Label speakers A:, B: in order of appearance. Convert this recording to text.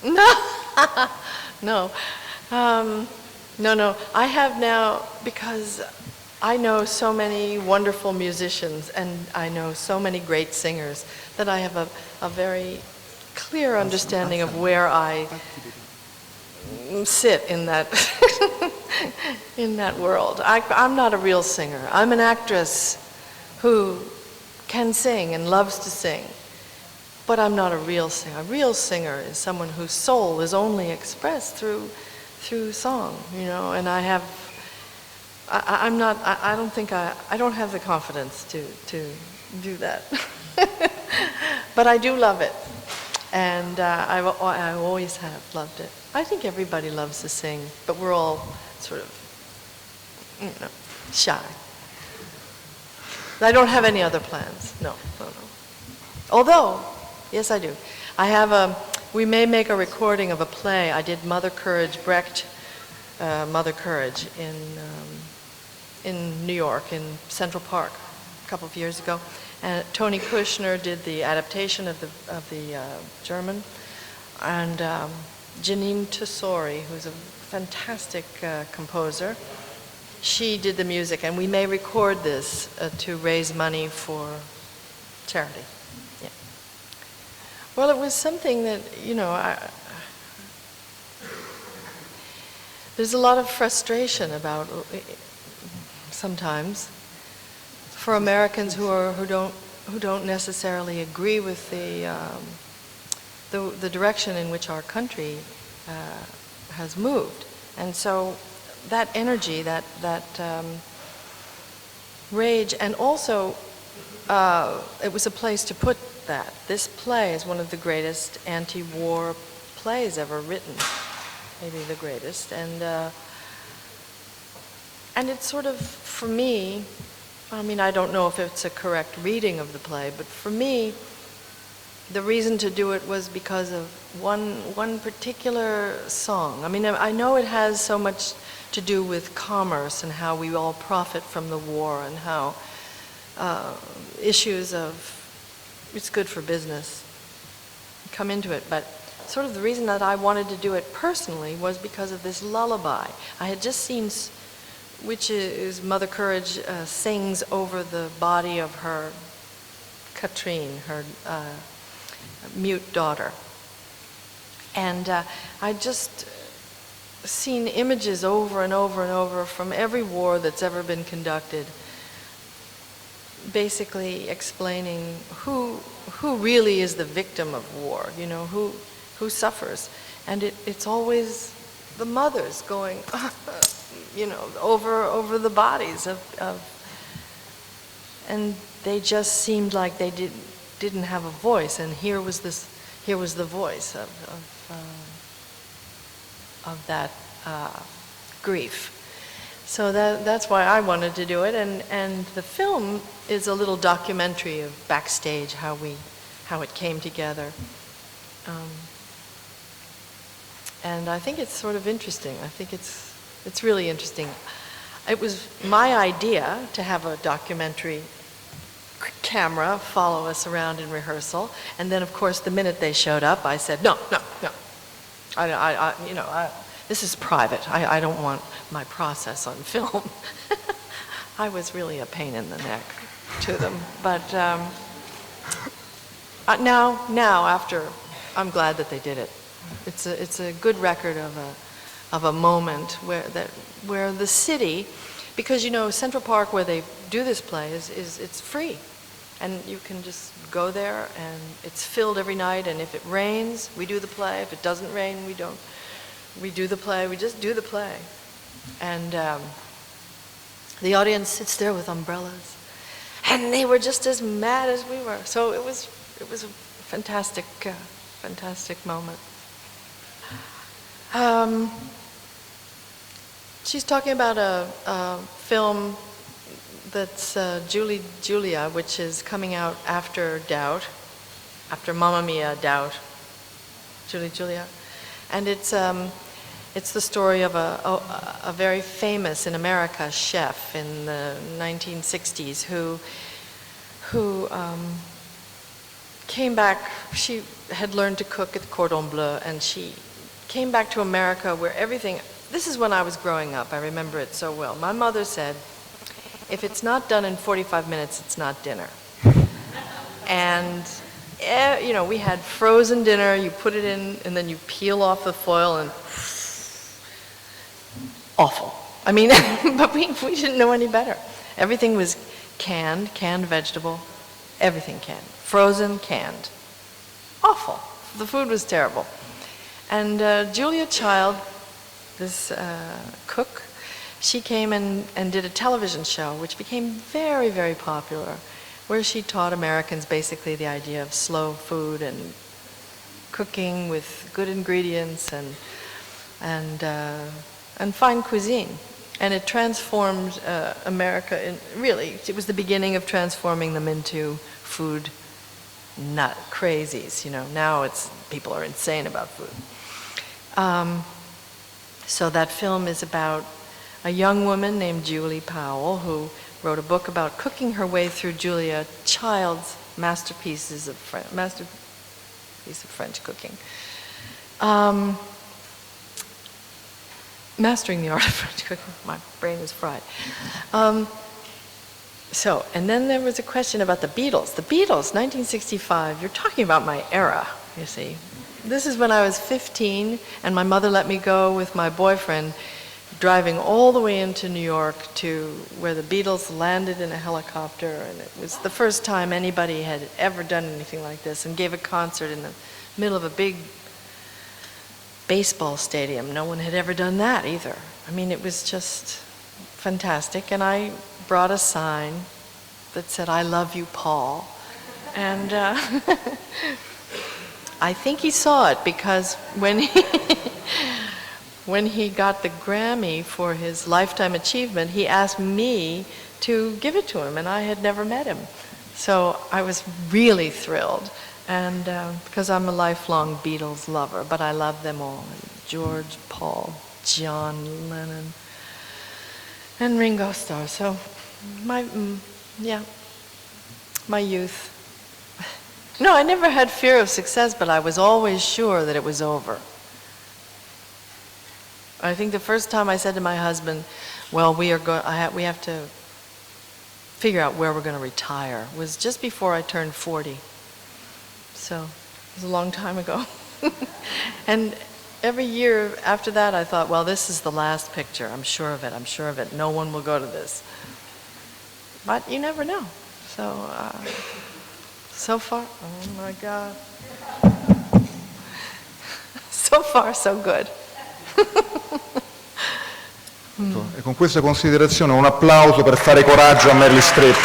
A: No, no, no. I have now, because I know so many wonderful musicians and I know so many great singers, that I have a very clear understanding of where I sit in that in that world. I'm not a real singer. I'm an actress who can sing and loves to sing, but I'm not a real singer. A real singer is someone whose soul is only expressed through song, you know. And I'm not. I don't think I don't have the confidence to do that, but I do love it. And I always have loved it. I think everybody loves to sing, but we're all sort of, you know, shy. I don't have any other plans. No. Although, yes, I do. We may make a recording of a play. I did Mother Courage, Brecht, Mother Courage in New York, in Central Park, a couple of years ago. And Tony Kushner did the adaptation of the German, and Janine Tessori, who's a fantastic composer, she did the music, and we may record this to raise money for charity. Yeah. Well, it was something that, you know, there's a lot of frustration about sometimes for Americans who don't necessarily agree with the direction in which our country has moved, and so that energy, that rage, and also it was a place to put that. This play is one of the greatest anti-war plays ever written, maybe the greatest, and it's sort of, for me, I mean, I don't know if it's a correct reading of the play, but for me, the reason to do it was because of one particular song. I mean, I know it has so much to do with commerce and how we all profit from the war, and how issues of it's good for business come into it. But sort of the reason that I wanted to do it personally was because of this lullaby. I had just seen, which is Mother Courage sings over the body of her Katrine, her mute daughter. And I just seen images over and over and over from every war that's ever been conducted, basically explaining who really is the victim of war, you know, who suffers. And it's always the mothers going, you know, over the bodies of, and they just seemed like they didn't have a voice, and here was the voice of that grief. So that's why I wanted to do it, and the film is a little documentary of backstage, how it came together. And I think it's sort of interesting. I think it's really interesting. It was my idea to have a documentary camera follow us around in rehearsal, and then of course the minute they showed up, I said, no. This is private. I don't want my process on film. I was really a pain in the neck to them, but now after, I'm glad that they did it. It's a good record of a moment where the city, because you know Central Park, where they do this play, it's free, and you can just go there, and it's filled every night. And if it rains, we do the play. If it doesn't rain, we don't. We do the play. We just do the play, and the audience sits there with umbrellas, and they were just as mad as we were. So it was a fantastic moment. She's talking about a film that's Julia, which is coming out after Doubt, after Mamma Mia, Doubt, Julia. And it's the story of a very famous, in America, chef in the 1960s who came back, she had learned to cook at Cordon Bleu, and she came back to America where everything, this is when I was growing up, I remember it so well. My mother said, if it's not done in 45 minutes, it's not dinner. And, you know, we had frozen dinner, you put it in, and then you peel off the foil, and awful. I mean, but we didn't know any better. Everything was canned vegetable, everything canned. Frozen, canned. Awful. The food was terrible. And Julia Child, this cook, she came and did a television show, which became very, very popular, where she taught Americans basically the idea of slow food and cooking with good ingredients and fine cuisine. And it transformed America really, it was the beginning of transforming them into food nut crazies, you know. Now people are insane about food. So that film is about a young woman named Julie Powell who wrote a book about cooking her way through Julia Child's masterpiece of French cooking. Mastering the art of French cooking. My brain is fried. And then there was a question about the Beatles. The Beatles, 1965, you're talking about my era, you see. This is when I was 15, and my mother let me go with my boyfriend, driving all the way into New York to where the Beatles landed in a helicopter, and it was the first time anybody had ever done anything like this, and gave a concert in the middle of a big baseball stadium. No one had ever done that either. I mean, it was just fantastic. And I brought a sign that said, "I love you, Paul." And I think he saw it, because when he got the Grammy for his Lifetime Achievement, he asked me to give it to him, and I had never met him. So I was really thrilled. And because I'm a lifelong Beatles lover, but I love them all. George, Paul, John Lennon, and Ringo Starr. So my youth. No, I never had fear of success, but I was always sure that it was over. I think the first time I said to my husband, well, we have to figure out where we're going to retire, was just before I turned 40. So it was a long time ago. And every year after that, I thought, well, this is the last picture. I'm sure of it. No one will go to this. But you never know. So, so far, oh my God. So far, so good.
B: E con questa considerazione un applauso per fare coraggio a Meryl Streep.